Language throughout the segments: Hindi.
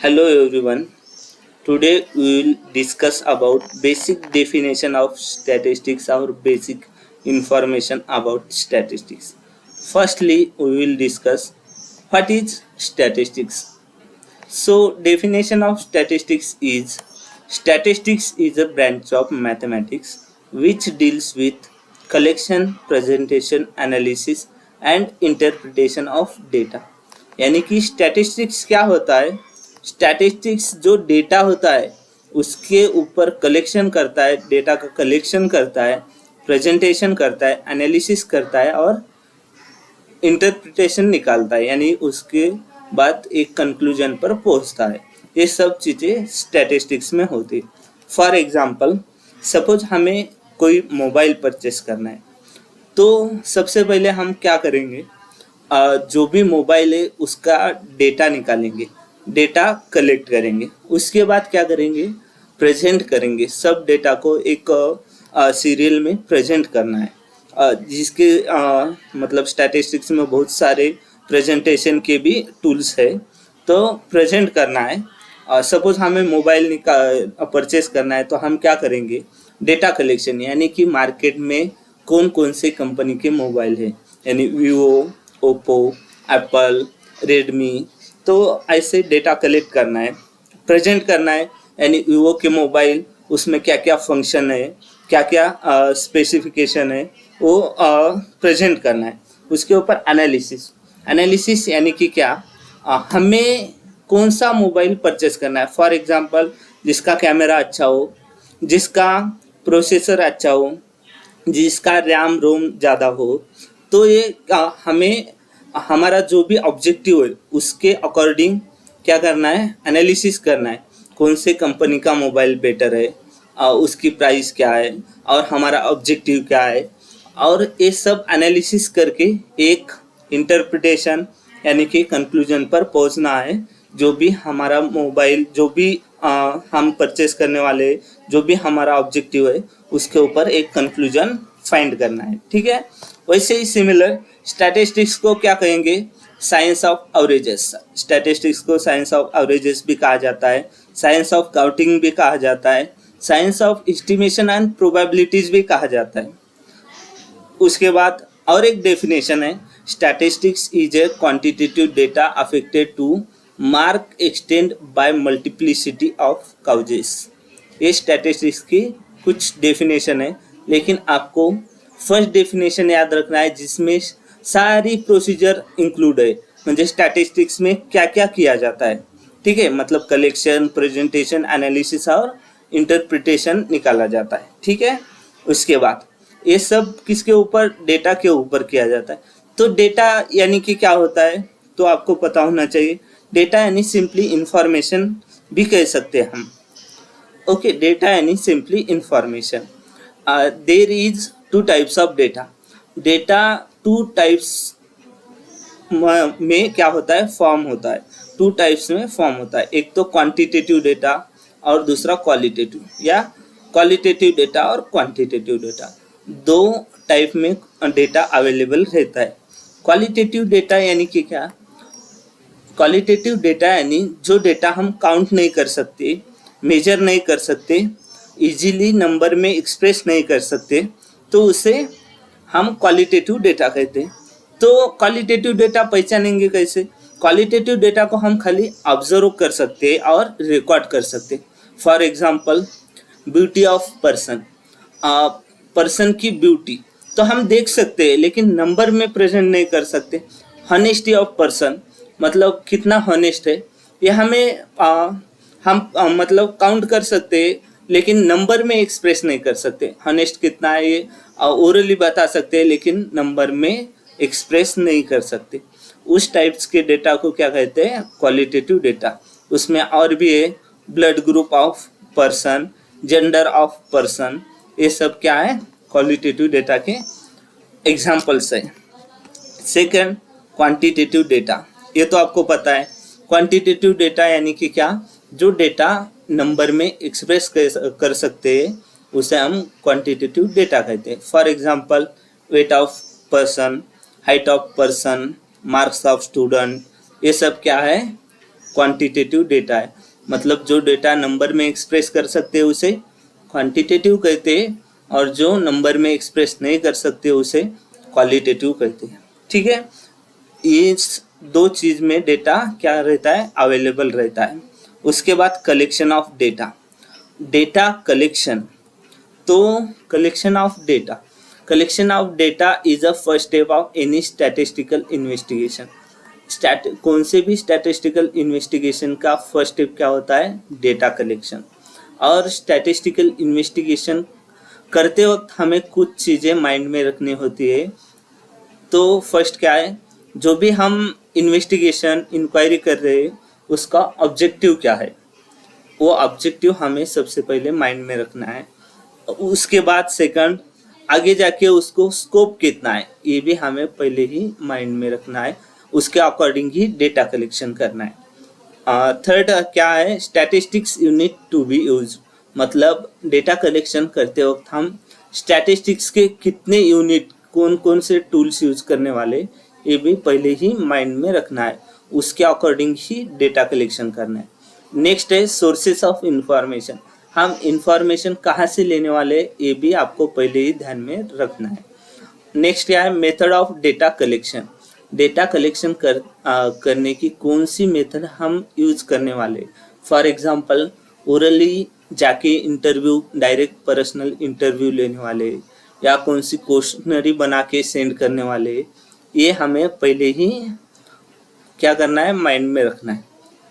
Hello everyone. Today we will discuss about basic definition of statistics or basic information about statistics. Firstly, we will discuss what is statistics. So definition of statistics is a branch of mathematics which deals with collection, presentation, analysis and interpretation of data. यानी कि स्टैटिस्टिक्स क्या होता है? स्टैटिस्टिक्स जो डेटा होता है उसके ऊपर कलेक्शन करता है, डेटा का कलेक्शन करता है, प्रेजेंटेशन करता है, एनालिसिस करता है और इंटरप्रिटेशन निकालता है, यानी उसके बाद एक कंक्लूजन पर पहुंचता है। ये सब चीज़ें स्टैटिस्टिक्स में होती है। फॉर एग्जांपल, सपोज हमें कोई मोबाइल परचेस करना है, तो सबसे पहले हम क्या करेंगे? जो भी मोबाइल है उसका डेटा निकालेंगे, डेटा कलेक्ट करेंगे, उसके बाद क्या करेंगे? प्रेजेंट करेंगे। सब डेटा को एक सीरियल में प्रेजेंट करना है, जिसके मतलब स्टैटिस्टिक्स में बहुत सारे प्रेजेंटेशन के भी टूल्स है। तो प्रेजेंट करना है। सपोज हमें मोबाइल परचेस करना है, तो हम क्या करेंगे? डेटा कलेक्शन, यानी कि मार्केट में कौन कौन से कंपनी के मोबाइल है, यानी वीवो, ओप्पो, एप्पल, रेडमी। तो ऐसे डेटा कलेक्ट करना है, प्रेजेंट करना है, यानी वीवो के मोबाइल उसमें क्या क्या फंक्शन है, क्या क्या स्पेसिफिकेशन है, वो प्रेजेंट करना है। उसके ऊपर एनालिसिस यानी कि क्या, हमें कौन सा मोबाइल परचेस करना है। फॉर एग्जांपल, जिसका कैमरा अच्छा हो, जिसका प्रोसेसर अच्छा हो, जिसका रैम रोम ज़्यादा हो। तो ये हमें हमारा जो भी ऑब्जेक्टिव है उसके अकॉर्डिंग क्या करना है? एनालिसिस करना है। कौन से कंपनी का मोबाइल बेटर है, उसकी प्राइस क्या है और हमारा ऑब्जेक्टिव क्या है, और ये सब एनालिसिस करके एक इंटरप्रिटेशन यानी कि कंक्लूजन पर पहुंचना है। जो भी हमारा मोबाइल, जो भी हम परचेस करने वाले, जो भी हमारा ऑब्जेक्टिव है, उसके ऊपर एक कंक्लूजन फाइंड करना है। ठीक है। वैसे ही सिमिलर स्टैटिस्टिक्स को क्या कहेंगे? Science of averages. स्टैटिस्टिक्स को साइंस ऑफ एवरेजेस भी कहा जाता है, साइंस ऑफ काउंटिंग भी कहा जाता है, science of estimation and probabilities भी कहा जाता है। उसके बाद और एक डेफिनेशन है, statistics is a quantitative data affected to mark extend by multiplicity of causes. ये स्टैटिस्टिक्स की कुछ डेफिनेशन है, लेकिन आपको फर्स्ट डेफिनेशन याद रखना है जिसमें सारी प्रोसीजर इंक्लूड है, म्हणजे स्टैटिस्टिक्स में क्या क्या किया जाता है। ठीक है, मतलब कलेक्शन, प्रेजेंटेशन, एनालिसिस और इंटरप्रिटेशन निकाला जाता है। ठीक है। उसके बाद ये सब किसके ऊपर? डेटा के ऊपर किया जाता है। तो डेटा यानी कि क्या होता है, तो आपको पता होना चाहिए। डेटा यानी सिंपली इंफॉर्मेशन भी कह सकते हैं हम। ओके, डेटा यानी simply information. There is two types of data. Data two types में क्या होता है? फॉर्म होता है। टू टाइप्स में फॉर्म होता है, एक तो क्वांटिटेटिव डेटा और दूसरा क्वालिटेटिव, या क्वालिटेटिव डेटा और क्वांटिटेटिव डेटा। दो टाइप में डेटा अवेलेबल रहता है। क्वालिटेटिव डेटा यानी कि क्या? क्वालिटेटिव डेटा यानी जो डेटा हम काउंट नहीं कर सकते, मेजर नहीं कर सकते, इजीली नंबर में एक्सप्रेस नहीं कर सकते, तो उसे हम क्वालिटेटिव डेटा कहते हैं। तो क्वालिटेटिव डेटा पहचानेंगे कैसे? क्वालिटेटिव डेटा को हम खाली ऑब्जर्व कर सकते हैं और रिकॉर्ड कर सकते हैं। For example, beauty of person, person की ब्यूटी तो हम देख सकते हैं, लेकिन नंबर में प्रेजेंट नहीं कर सकते। हॉनेस्टी ऑफ पर्सन, मतलब कितना हॉनेस्ट है, ये हमें हम मतलब काउंट कर सकते हैं, लेकिन नंबर में एक्सप्रेस नहीं कर सकते। हॉनेस्ट कितना है ये ओरली बता सकते हैं, लेकिन नंबर में एक्सप्रेस नहीं कर सकते। उस टाइप्स के डेटा को क्या कहते हैं? Qualitative data. उसमें और भी है, blood group of person, gender of person, ये सब क्या है? क्वालिटेटिव डेटा के एग्जाम्पल्स है। Second, quantitative data. ये तो आपको पता है। क्वांटिटेटिव डेटा यानी कि क्या? जो डेटा नंबर में एक्सप्रेस कर सकते हैं उसे हम क्वांटिटेटिव डेटा कहते हैं। For example, weight of person, height of person, marks of student, ये सब क्या है? क्वांटिटेटिव डेटा है, मतलब जो डेटा नंबर में एक्सप्रेस कर सकते हैं उसे क्वांटिटेटिव कहते हैं, और जो नंबर में एक्सप्रेस नहीं कर सकते उसे क्वालिटेटिव कहते हैं। ठीक है, इस दो चीज में डेटा क्या रहता है, अवेलेबल रहता है। उसके बाद collection of data, data collection. तो collection of data is a first step of any statistical investigation. कौन से भी स्टैटिस्टिकल इन्वेस्टिगेशन का फर्स्ट स्टेप क्या होता है, डेटा कलेक्शन। और स्टैटिस्टिकल इन्वेस्टिगेशन करते वक्त हमें कुछ चीज़ें माइंड में रखनी होती है। तो फर्स्ट क्या है, जो भी हम इन्वेस्टिगेशन इंक्वायरी कर रहे हैं उसका ऑब्जेक्टिव क्या है, वो ऑब्जेक्टिव हमें सबसे पहले माइंड में रखना है। उसके बाद सेकंड, आगे जाके उसको स्कोप कितना है ये भी हमें पहले ही माइंड में रखना है, उसके अकॉर्डिंग ही डेटा कलेक्शन करना है। थर्ड क्या है, statistics unit to be use, मतलब डेटा कलेक्शन करते वक्त हम स्टैटिस्टिक्स के कितने यूनिट, कौन कौन से टूल्स यूज करने वाले ये भी पहले ही माइंड में रखना है, उसके अकॉर्डिंग ही डेटा कलेक्शन करना है। नेक्स्ट है सोर्सेस ऑफ इंफॉर्मेशन, हम इंफॉर्मेशन कहाँ से लेने वाले ये भी आपको पहले ही ध्यान में रखना है। नेक्स्ट क्या है, method of data collection, data collection करने की कौन सी मेथड हम यूज करने वाले। फॉर एग्जांपल ओरली जाके इंटरव्यू, डायरेक्ट पर्सनल इंटरव्यू लेने वाले, या कौन सी क्वेश्चनरी बना के सेंड करने वाले, ये हमें पहले ही क्या करना है, माइंड में रखना है।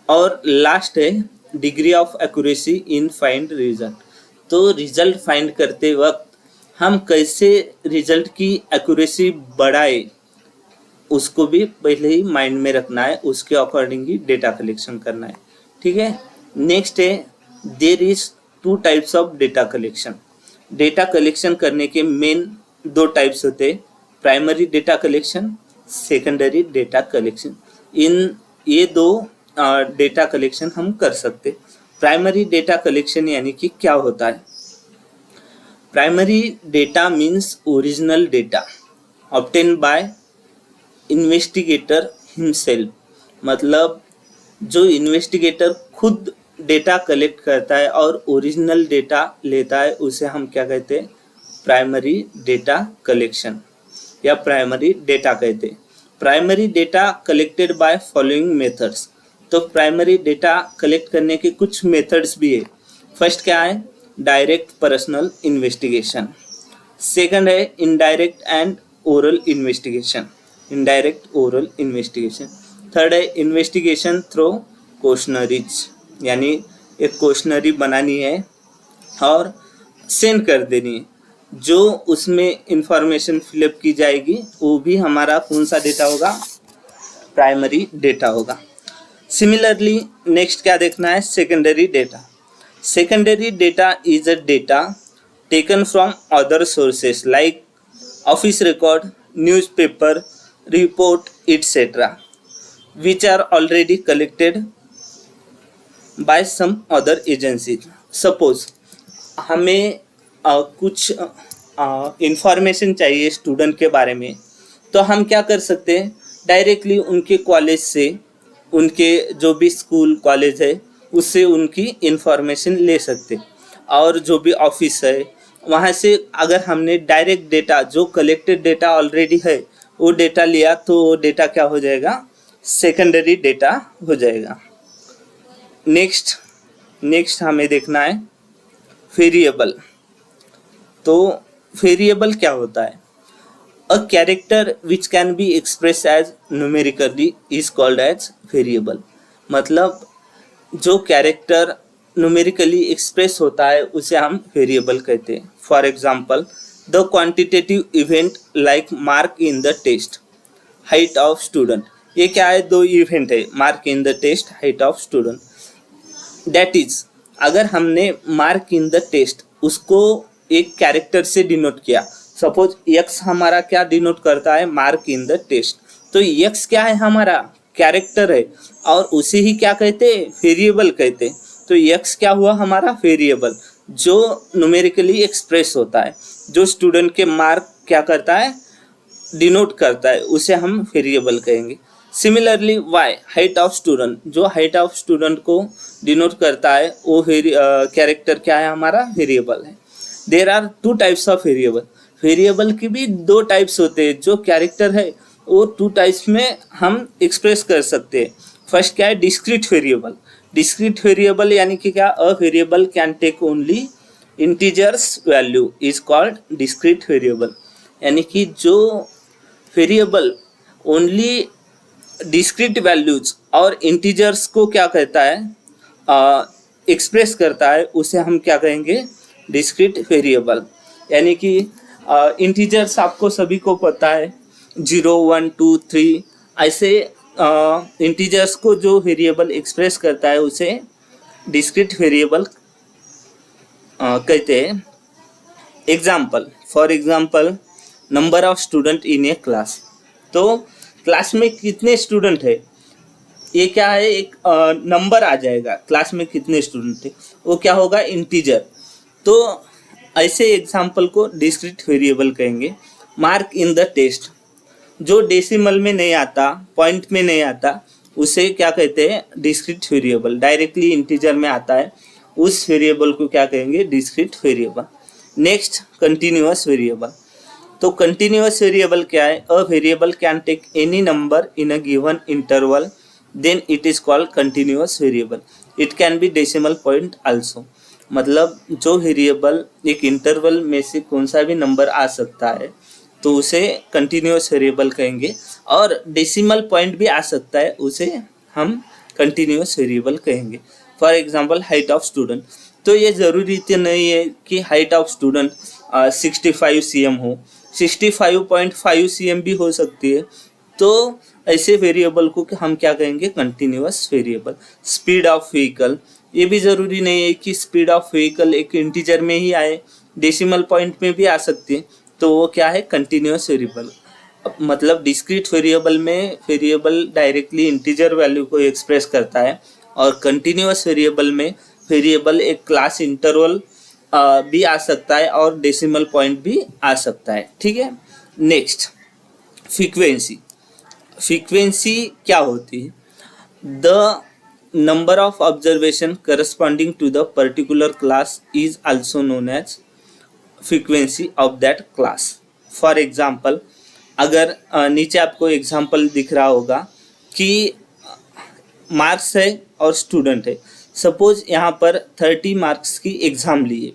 और लास्ट है degree of accuracy in find result, तो रिजल्ट फाइंड करते वक्त हम कैसे रिजल्ट की एक्यूरेसी बढ़ाए उसको भी पहले ही माइंड में रखना है, उसके अकॉर्डिंग ही डेटा कलेक्शन करना है। ठीक है, नेक्स्ट है there is two types of data collection, data collection करने के मेन दो टाइप्स होते हैं, primary data collection, secondary data collection. इन ये दो डेटा कलेक्शन हम कर सकते। प्राइमरी डेटा कलेक्शन यानी कि क्या होता है, primary data means original data obtain bye investigator himself, मतलब जो इन्वेस्टिगेटर खुद डेटा कलेक्ट करता है और ओरिजिनल डेटा लेता है उसे हम क्या कहते हैं, प्राइमरी डेटा कलेक्शन या प्राइमरी डेटा कहते हैं। Primary data collected by following methods, तो प्राइमरी डेटा कलेक्ट करने के कुछ मेथड्स भी है। फर्स्ट क्या है, डायरेक्ट पर्सनल इन्वेस्टिगेशन, सेकंड है indirect and oral investigation, indirect oral investigation, third है इन्वेस्टिगेशन थ्रू क्वेश्चनरीज, यानी एक क्वेश्चनरी बनानी है और सेंड कर देनी है, जो उसमें इंफॉर्मेशन फिलअप की जाएगी वो भी हमारा कौन सा डेटा होगा, प्राइमरी डेटा होगा। सिमिलरली नेक्स्ट क्या देखना है, secondary data. Secondary data is a data taken from other sources like office record, newspaper, report etc. which are already collected by some other agency. Suppose हमें कुछ इंफॉर्मेशन चाहिए स्टूडेंट के बारे में, तो हम क्या कर सकते हैं, डायरेक्टली उनके कॉलेज से, उनके जो भी स्कूल कॉलेज है उससे उनकी इंफॉर्मेशन ले सकते। और जो भी ऑफिस है वहाँ से अगर हमने डायरेक्ट डेटा, जो कलेक्टेड डेटा ऑलरेडी है वो डेटा लिया, तो वो डेटा क्या हो जाएगा, सेकेंडरी डेटा हो जाएगा। नेक्स्ट हमें देखना है वेरिएबल। तो वेरिएबल क्या होता है, a character which can be express as numerically is called as variable, मतलब जो कैरेक्टर न्यूमेरिकली एक्सप्रेस होता है उसे हम वेरिएबल कहते हैं। For example the quantitative event like mark in the test, height of student, ये क्या है, दो इवेंट है, mark in the test, height of student. That is अगर हमने मार्क इन द टेस्ट उसको एक कैरेक्टर से डिनोट किया, सपोज x हमारा क्या डिनोट करता है, मार्क इन द टेस्ट, तो x क्या है, हमारा कैरेक्टर है और उसे ही क्या कहते हैं, वेरिएबल कहते हैं। तो x क्या हुआ, हमारा वेरिएबल जो न्यूमेरिकली एक्सप्रेस होता है, जो स्टूडेंट के मार्क क्या करता है, डिनोट करता है, उसे हम वेरिएबल कहेंगे। Similarly Y height of student, जो हाइट ऑफ स्टूडेंट को डिनोट करता है वो कैरेक्टर क्या है हमारा, वेरिएबल है। There are two types of variable, variable की भी दो टाइप्स होते हैं। जो कैरेक्टर है वो टू टाइप्स में हम एक्सप्रेस कर सकते हैं। फर्स्ट क्या है, डिस्क्रीट वेरिएबल। डिस्क्रीट वेरिएबल यानी कि क्या, a variable can take only integers value is called discrete variable. यानी कि जो वेरिएबल ओनली डिस्क्रीट वैल्यूज और इंटीजर्स को क्या कहता है, एक्सप्रेस करता है, उसे हम क्या कहेंगे, डिस्क्रीट वेरिएबल। यानी कि इंटीजर्स आपको सभी को पता है, 0 1 2 3 ऐसे इंटीजर्स को जो वेरिएबल एक्सप्रेस करता है उसे डिस्क्रीट वेरिएबल कहते हैं। Example, for example number of student in A class. तो क्लास में कितने स्टूडेंट है, ये क्या है, एक नंबर आ जाएगा। क्लास में कितने स्टूडेंट थे वो क्या होगा, इंटीजर। तो ऐसे एग्जाम्पल को डिस्क्रीट वेरिएबल कहेंगे। मार्क इन द टेस्ट, जो डेसिमल में नहीं आता, पॉइंट में नहीं आता, उसे क्या कहते हैं, डिस्क्रीट वेरिएबल। डायरेक्टली इंटीजर में आता है उस वेरिएबल को क्या कहेंगे, discrete variable. Next, continuous variable. तो कंटिन्यूअस वेरिएबल क्या है, a variable can take any number in a given interval, then it is called continuous variable. It can be decimal point also. मतलब जो वेरिएबल एक इंटरवल में से कौन सा भी नंबर आ सकता है तो उसे कंटिन्यूअस वेरिएबल कहेंगे, और डेसिमल पॉइंट भी आ सकता है, उसे हम कंटिन्यूअस वेरिएबल कहेंगे। For example height of student. तो ये ज़रूरी तो नहीं है कि हाइट ऑफ स्टूडेंट 65 cm हो, 65.5 cm भी हो सकती है। तो ऐसे वेरिएबल को हम क्या कहेंगे, continuous variable. Speed of vehicle, ये भी ज़रूरी नहीं है कि स्पीड ऑफ व्हीकल एक इंटीजर में ही आए, डेसिमल पॉइंट में भी आ सकती है, तो वो क्या है, कंटिन्यूअस वेरिएबल। मतलब डिस्क्रीट वेरिएबल में वेरिएबल डायरेक्टली इंटीजर वैल्यू को एक्सप्रेस करता है, और कंटिन्यूअस वेरिएबल में वेरिएबल एक क्लास इंटरवल भी आ सकता है और डेसिमल पॉइंट भी आ सकता है। ठीक है। Next, frequency. फ्रीक्वेंसी क्या होती है, the number of observation corresponding to the particular class is also known as frequency of that class. For example, अगर नीचे आपको एग्जाम्पल दिख रहा होगा कि मार्क्स है और स्टूडेंट है। सपोज यहाँ पर 30 मार्क्स की एग्ज़ाम ली है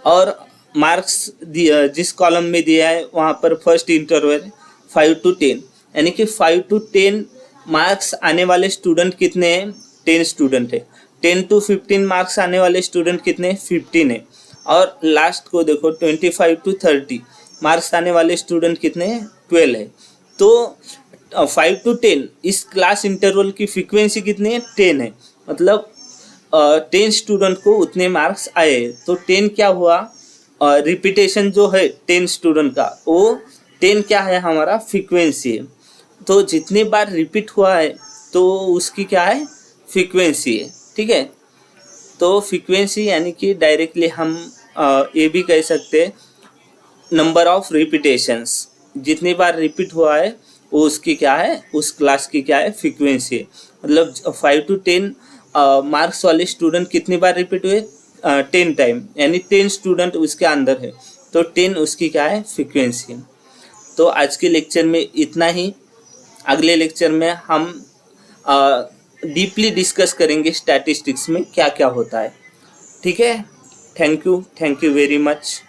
और मार्क्स जिस कॉलम में दिया है वहाँ पर फर्स्ट इंटरवल 5 to 10, यानी कि 5 to 10 मार्क्स आने वाले स्टूडेंट कितने हैं, 10 स्टूडेंट है। 10 to 15 मार्क्स आने वाले स्टूडेंट कितने, 15 है। और लास्ट को देखो 25 to 30 मार्क्स आने वाले स्टूडेंट कितने, 12 है। तो 5 to 10 इस क्लास इंटरवल की फ्रीक्वेंसी कितनी है, 10 है। मतलब 10 स्टूडेंट को उतने मार्क्स आए, तो 10 क्या हुआ, रिपीटेशन जो है 10 स्टूडेंट का, वो 10 क्या है, हमारा फ्रीक्वेंसी है। तो जितनी बार रिपीट हुआ है तो उसकी क्या है, फ्रीक्वेंसी है। ठीक है। तो फ्रीक्वेंसी यानी कि डायरेक्टली हम ये भी कह सकते हैं नंबर ऑफ रिपीटेशंस, जितनी बार रिपीट हुआ है वो उसकी क्या है, उस क्लास की क्या है, फ्रीक्वेंसी है। मतलब 5 to 10 मार्क्स वाले स्टूडेंट कितनी बार रिपीट हुए, 10 टाइम, यानी 10 स्टूडेंट उसके अंदर है, तो 10 उसकी क्या है, फ्रीक्वेंसी है। तो आज के लेक्चर में इतना ही। अगले लेक्चर में हम डीपली डिस्कस करेंगे स्टैटिस्टिक्स में क्या क्या होता है। ठीक है। Thank you very much.